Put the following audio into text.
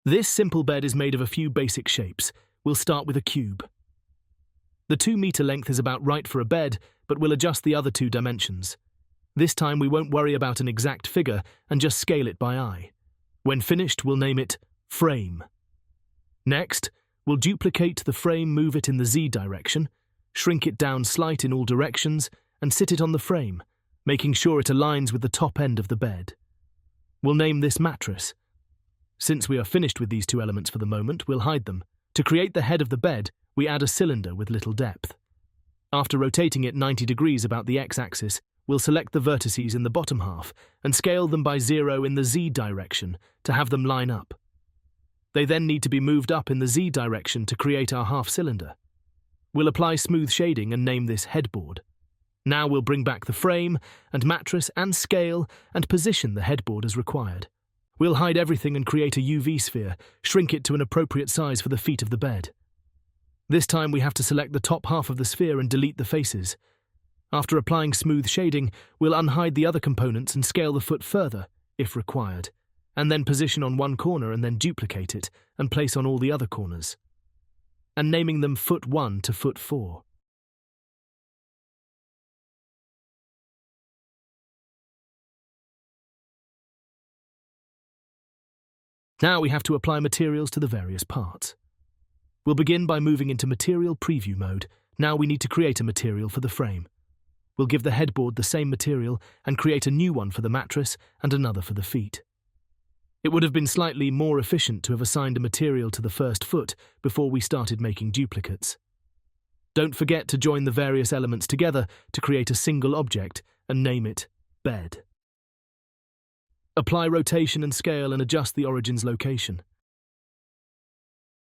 This simple bed is made of a few basic shapes. We'll start with a cube. The 2-meter length is about right for a bed, but we'll adjust the other 2 dimensions. This time we won't worry about an exact figure and just scale it by eye. When finished, we'll name it frame. Next, we'll duplicate the frame, move it in the Z direction, shrink it down slight in all directions, and sit it on the frame, making sure it aligns with the top end of the bed. We'll name this mattress. Since we are finished with these 2 elements for the moment, we'll hide them. To create the head of the bed, we add a cylinder with little depth. After rotating it 90 degrees about the x-axis, we'll select the vertices in the bottom half and scale them by 0 in the Z direction to have them line up. They then need to be moved up in the Z direction to create our half cylinder. We'll apply smooth shading and name this headboard. Now we'll bring back the frame and mattress and scale and position the headboard as required. We'll hide everything and create a UV sphere, shrink it to an appropriate size for the feet of the bed. This time we have to select the top half of the sphere and delete the faces. After applying smooth shading, we'll unhide the other components and scale the foot further, if required, and then position on one corner and then duplicate it and place on all the other corners, and naming them foot 1 to foot 4. Now we have to apply materials to the various parts. We'll begin by moving into Material Preview mode. Now we need to create a material for the frame. We'll give the headboard the same material and create a new one for the mattress and another for the feet. It would have been slightly more efficient to have assigned a material to the first foot before we started making duplicates. Don't forget to join the various elements together to create a single object and name it bed. Apply rotation and scale and adjust the origin's location.